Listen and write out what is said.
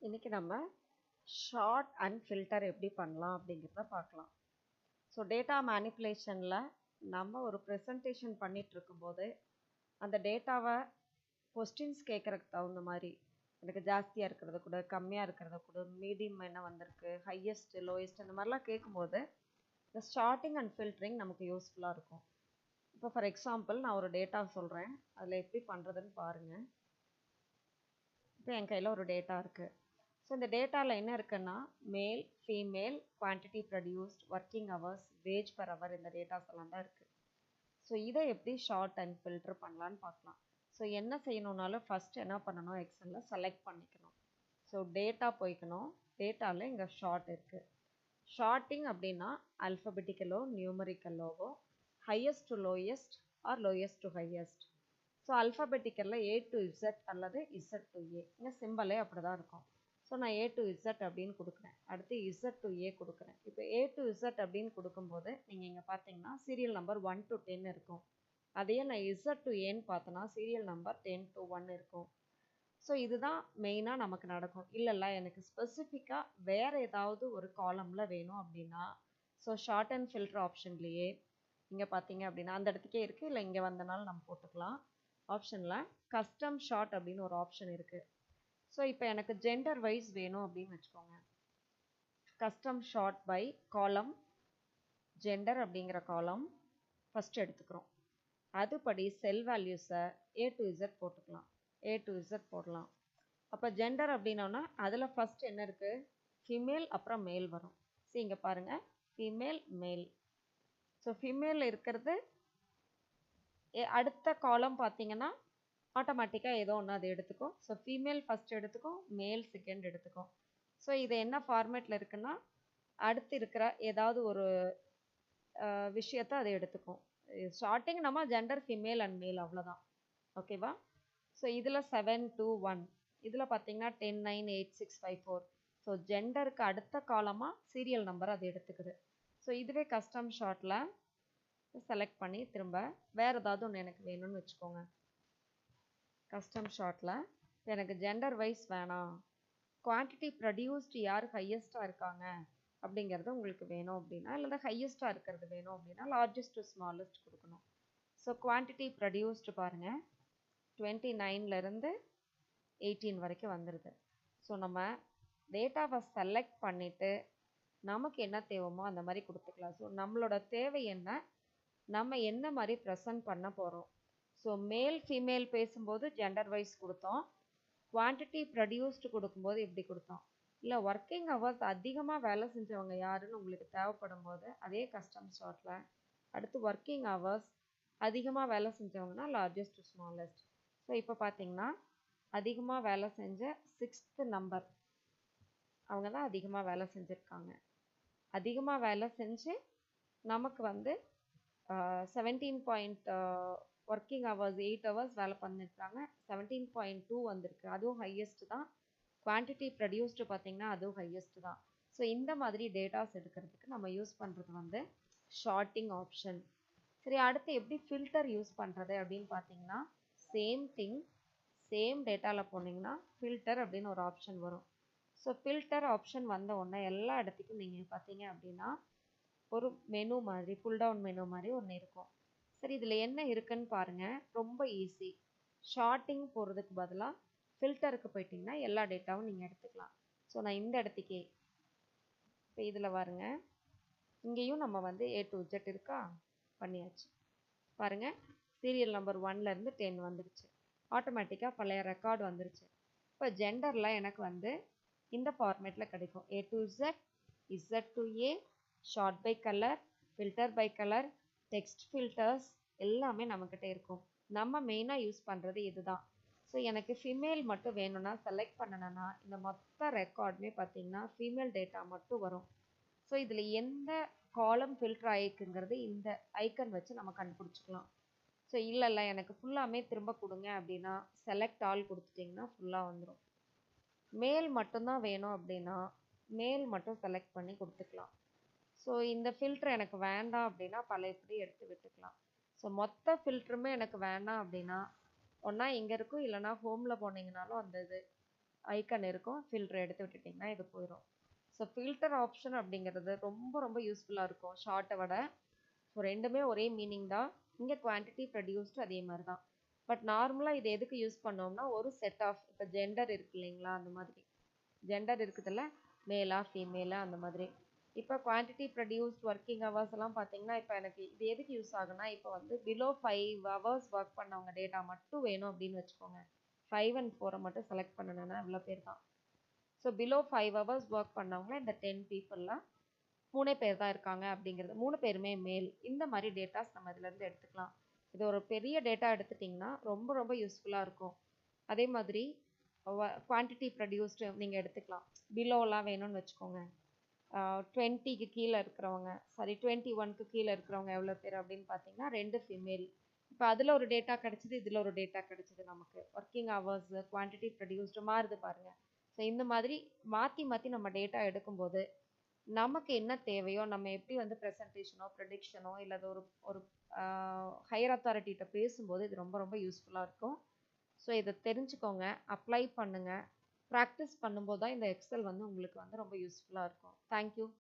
இன்னைக்கு நம்ம short and filter எப்படி பண்ணலாம் அப்படிங்கிறத பார்க்கலாம். ஸோ டேட்டா மேனிப்புலேஷனில் நம்ம ஒரு ப்ரெசன்டேஷன் பண்ணிட்டு இருக்கும்போது அந்த டேட்டாவை கொஸ்டின்ஸ் கேட்குறதுக்கு தகுந்த மாதிரி எனக்கு ஜாஸ்தியாக இருக்கிறத கூட கம்மியாக இருக்கிறத கூட மீடியம் என்ன வந்திருக்கு ஹையஸ்ட் லோயஸ்ட் அந்த மாதிரிலாம் கேட்கும்போது இந்த ஷார்ட்டிங் அண்ட் ஃபில்டரிங் நமக்கு யூஸ்ஃபுல்லாக இருக்கும். இப்போ ஃபார் எக்ஸாம்பிள் நான் ஒரு டேட்டா சொல்கிறேன், அதில் எப்படி பண்ணுறதுன்னு பாருங்கள். இப்போ என் கையில் ஒரு டேட்டா இருக்குது. ஸோ இந்த டேட்டாவில் என்ன இருக்குன்னா male female quantity produced working hours wage per hour இந்த டேட்டாஸ் எல்லாம் தான் இருக்குது. ஸோ இதை எப்படி ஷார்ட் அண்ட் ஃபில்டர் பண்ணலான்னு பார்க்கலாம். ஸோ என்ன செய்யணுன்னாலும் ஃபஸ்ட் என்ன பண்ணணும், எக்ஸலில் செலக்ட் பண்ணிக்கணும். ஸோ டேட்டா போய்க்கணும், டேட்டாவில் இங்கே ஷார்ட் இருக்குது. ஷார்ட்டிங் அப்படின்னா அல்ஃபபெட்டிக்கலோ நியூமரிக்கலோவோ highest to lowest or lowest to highest. So அல்ஃபபெட்டிக்கலில் ஏ டு இசட் அல்லது இசட் டு ஏ, இங்கே சிம்பிளே அப்படி தான் இருக்கும். ஸோ நான் ஏ டு இசட் அப்படின்னு கொடுக்குறேன், அடுத்து இசட் டு ஏ கொடுக்குறேன். இப்போ ஏ டு இசட் அப்படின்னு கொடுக்கும்போது நீங்கள் இங்கே பார்த்தீங்கன்னா சீரியல் நம்பர் 1 to 10 இருக்கும். அதையே நான் இசட் டு ஏன்னு பார்த்தோன்னா சீரியல் நம்பர் 10 to 1 இருக்கும். ஸோ இதுதான் மெயினாக நமக்கு நடக்கும். இல்லைல்ல எனக்கு ஸ்பெசிஃபிக்காக வேறு ஏதாவது ஒரு காலமில் வேணும் அப்படின்னா ஸோ ஷார்ட் அண்ட் ஃபில்டர் ஆப்ஷன்லேயே இங்கே பார்த்தீங்க அப்படின்னா அந்த இடத்துக்கே இருக்குது, இல்லை இங்கே வந்தனாலும் நம்ம போட்டுக்கலாம். ஆப்ஷனில் கஸ்டம் ஷார்ட் அப்படின்னு ஒரு ஆப்ஷன் இருக்குது. ஸோ இப்போ எனக்கு ஜெண்டர் வைஸ் வேணும் அப்படின்னு வச்சுக்கோங்க. கஸ்டம் ஷார்ட் பை காலம் ஜெண்டர் அப்படிங்கிற காலம் ஃபஸ்ட் எடுத்துக்கிறோம். அதுபடி செல் வேல்யூஸை ஏ டு இசட் போட்டுக்கலாம், ஏ டு இசட் போடலாம். அப்போ ஜெண்டர் அப்படின்னோன்னா அதில் ஃபஸ்ட் என்ன இருக்குது, ஃபீமேல் அப்புறம் மேல் வரும். ஸோ இங்கே பாருங்கள் ஃபீமேல் மேல். ஸோ ஃபீமேல் இருக்கிறது அடுத்த காலம் பார்த்தீங்கன்னா ஆட்டோமேட்டிக்காக ஏதோ ஒன்று அது எடுத்துக்கும். ஸோ ஃபீமேல் ஃபஸ்ட் எடுத்துக்கும், மேல் செகண்ட் எடுத்துக்கும். ஸோ இது என்ன ஃபார்மேட்டில் இருக்குன்னா அடுத்து இருக்கிற ஏதாவது ஒரு விஷயத்தை அதை எடுத்துக்கும். ஸ்டார்டிங் நம்ம ஜெண்டர் ஃபீமேல் அண்ட் மேல் அவ்வளோதான், ஓகேவா. ஸோ இதில் 7 to 1, இதில் பார்த்தீங்கன்னா 10 9 8 6 5 4. ஸோ ஜெண்டருக்கு அடுத்த காலமாக சீரியல் நம்பர் அது எடுத்துக்குது. ஸோ இதுவே கஸ்டம் ஷார்ட்டில் செலக்ட் பண்ணி திரும்ப வேறு ஏதாவது ஒன்று எனக்கு வேணும்னு வச்சுக்கோங்க. கஸ்டம் ஷார்ட்டில் எனக்கு ஜெண்டர் வைஸ் வேணாம், குவான்டிட்டி ப்ரொடியூஸ்டு யார் ஹையஸ்ட்டாக இருக்காங்க அப்படிங்கிறது உங்களுக்கு வேணும் அப்படின்னா, இல்லை ஹையஸ்ட்டாக இருக்கிறது வேணும் அப்படின்னா லார்ஜஸ்ட் டு ஸ்மாலஸ்ட் கொடுக்கணும். ஸோ குவான்டிட்டி ப்ரொடியூஸ்டு பாருங்கள் 29லேருந்து 18 வரைக்கும் வந்துடுது. ஸோ நம்ம டேட்டாவை செலக்ட் பண்ணிவிட்டு நமக்கு என்ன தேவைமோ அந்த மாதிரி கொடுத்துக்கலாம். ஸோ நம்மளோட தேவை என்ன, நம்ம என்ன மாதிரி ப்ரெசன்ட் பண்ண போகிறோம். ஸோ மேல் ஃபீமேல் பேசும்போது ஜெண்டர் வைஸ் கொடுத்தோம், குவான்டிட்டி ப்ரொடியூஸ்டு கொடுக்கும்போது எப்படி கொடுத்தோம். இல்லை ஒர்க்கிங் ஹவர்ஸ் அதிகமாக வேலை செஞ்சவங்க யாருன்னு உங்களுக்கு தேவைப்படும் போது அதே கஸ்டம் ஷார்ட்டில் அடுத்து ஒர்க்கிங் ஹவர்ஸ் அதிகமாக வேலை செஞ்சவங்கன்னா லார்ஜஸ்ட் டு ஸ்மாலஸ்ட். ஸோ இப்போ பார்த்தீங்கன்னா அதிகமாக வேலை செஞ்ச 6th நம்பர் அவங்க தான் அதிகமாக வேலை செஞ்சுருக்காங்க. அதிகமாக வேலை செஞ்சு நமக்கு வந்து 17 ஒர்க்கிங் ஹவர்ஸ் 8 ஹவர்ஸ் வேலை பண்ணியிருக்காங்க, 17.2 வந்திருக்கு, அதுவும் ஹையஸ்ட் தான். குவான்டிட்டி ப்ரொடியூஸ்டு பார்த்தீங்கன்னா அதுவும் ஹையஸ்ட் தான். ஸோ இந்த மாதிரி டேட்டாஸ் எடுக்கிறதுக்கு நம்ம யூஸ் பண்ணுறது வந்து ஷார்ட்டிங் ஆப்ஷன். சரி, அடுத்து எப்படி ஃபில்டர் யூஸ் பண்ணுறது அப்படின்னு பார்த்தீங்கன்னா சேம் திங், சேம் டேட்டாவில் போனீங்கன்னா ஃபில்டர் அப்படின்னு ஒரு ஆப்ஷன் வரும். ஸோ ஃபில்டர் ஆப்ஷன் வந்த உடனே எல்லா இடத்துக்கும் நீங்கள் பார்த்தீங்க அப்படின்னா ஒரு மெனு மாதிரி புல் டவுன் மெனு மாதிரி ஒன்று இருக்கும். சரி, இதில் என்ன இருக்குன்னு பாருங்கள், ரொம்ப ஈஸி. ஷார்ட்டிங் போகிறதுக்கு பதிலாக ஃபில்டருக்கு போயிட்டிங்கன்னா எல்லா டேட்டாவும் நீங்கள் எடுத்துக்கலாம். ஸோ நான் இந்த இடத்துக்கே இப்போ இதில் பாருங்க, இங்கேயும் நம்ம வந்து ஏ டு இசட் இருக்கா பண்ணியாச்சு. பாருங்கள் சீரியல் நம்பர் 1லேருந்து 10 வந்துருச்சு, ஆட்டோமேட்டிக்காக பழைய ரெக்கார்டு வந்துருச்சு. இப்போ ஜெண்டரில் எனக்கு வந்து இந்த ஃபார்மேட்டில் கிடைக்கும், A to Z, Z to A, sort by colour, filter by colour, text filters எல்லாமே நம்மக்கிட்ட இருக்கும். நம்ம மெயினாக யூஸ் பண்ணுறது இதுதான். ஸோ எனக்கு ஃபீமேல் மட்டும் வேணும்னா செலக்ட் பண்ணணுன்னா இந்த மொத்த ரெக்கார்டுமே பார்த்தீங்கன்னா ஃபீமேல் டேட்டா மட்டும் வரும். ஸோ இதில் எந்த காலம் ஃபில்டர் ஆகிக்குங்கிறது இந்த ஐக்கன் வச்சு நம்ம கண்டுபிடிச்சிக்கலாம். ஸோ இல்லை எனக்கு ஃபுல்லாமே திரும்ப கொடுங்க அப்படின்னா செலக்ட் ஆல் கொடுத்துட்டிங்கன்னா ஃபுல்லாக வந்துடும். மேல் மட்டும்தான் வேணும் அப்படின்னா மேல் மட்டும் செலக்ட் பண்ணி கொடுத்துக்கலாம். ஸோ இந்த ஃபில்டர் எனக்கு வேண்டாம் அப்படின்னா பழையபடி எடுத்து விட்டுக்கலாம். ஸோ மொத்த ஃபில்டருமே எனக்கு வேண்டாம் அப்படின்னா ஒன்றா இங்கே இருக்கும், இல்லைனா ஹோமில் போனீங்கனாலும் அந்த இது ஐக்கன் இருக்கும், ஃபில்டர் எடுத்து விட்டுட்டிங்கன்னா இது போயிடும். ஸோ ஃபில்டர் ஆப்ஷன் அப்படிங்கிறது ரொம்ப ரொம்ப யூஸ்ஃபுல்லாக இருக்கும் ஷார்ட்டை விட. ஸோ ரெண்டுமே ஒரே மீனிங் தான். இங்கே குவான்டிட்டி ப்ரொடியூஸ்டு அதே மாதிரி தான். பட் நார்மலாக இது எதுக்கு யூஸ் பண்ணோம்னா ஒரு செட் ஆஃப் இப்போ ஜெண்டர் இருக்கு இல்லைங்களா, அந்த மாதிரி ஜெண்டர் இருக்குதுல்ல, மேலா ஃபீமேலா அந்த மாதிரி. இப்போ குவான்டிட்டி ப்ரொடியூஸ்ட் ஒர்க்கிங் ஹவர்ஸ் எல்லாம் பார்த்தீங்கன்னா இப்போ எனக்கு இது எதுக்கு யூஸ் ஆகுனா இப்போ வந்து பிலோ 5 ஹவர்ஸ் ஒர்க் பண்ணவங்க டேட்டா மட்டும் வேணும் அப்படின்னு வச்சுக்கோங்க. 5 and 4 மட்டும் செலக்ட் பண்ணணும்னா இவ்வளோ பேர் தான். ஸோ பிலோ 5 ஹவர்ஸ் ஒர்க் பண்ணவங்க இந்த 10 பீப்புளில் 3 பேர் தான் இருக்காங்க அப்படிங்கிறது, 3 பேருமே மேல். இந்த மாதிரி டேட்டாஸ் நம்ம இதுலேருந்து எடுத்துக்கலாம். இது ஒரு பெரிய டேட்டா எடுத்துட்டிங்கன்னா ரொம்ப ரொம்ப யூஸ்ஃபுல்லாக இருக்கும். அதே மாதிரி குவான்டிட்டி ப்ரொடியூஸ்டு நீங்கள் எடுத்துக்கலாம். பிலோலாம் வேணும்னு வச்சுக்கோங்க. 20க்கு கீழே இருக்கிறவங்க, சாரி 21க்கு கீழே இருக்கிறவங்க எவ்வளோ பேர் அப்படின்னு பார்த்தீங்கன்னா 2 ஃபீமேல். இப்போ அதில் ஒரு டேட்டா கிடச்சிது, இதில் ஒரு டேட்டா கிடச்சிது. நமக்கு ஒர்க்கிங் ஹவர்ஸ் குவான்டிட்டி ப்ரொடியூஸ்டு மாறுது பாருங்கள். ஸோ இந்த மாதிரி மாற்றி மாற்றி நம்ம டேட்டா எடுக்கும்போது நமக்கு என்ன தேவையோ, நம்ம எப்படி வந்து ப்ரெசன்டேஷனோ ப்ரெடிக்ஷனோ இல்லை ஒரு ஒரு ஹையர் அத்தாரிட்டிகிட்ட பேசும்போது இது ரொம்ப ரொம்ப யூஸ்ஃபுல்லாக இருக்கும். ஸோ இதை தெரிஞ்சுக்கோங்க, அப்ளை பண்ணுங்கள். ப்ராக்டிஸ் பண்ணும்போது தான் இந்த எக்ஸல் வந்து உங்களுக்கு வந்து ரொம்ப யூஸ்ஃபுல்லாக இருக்கும். தேங்க்யூ.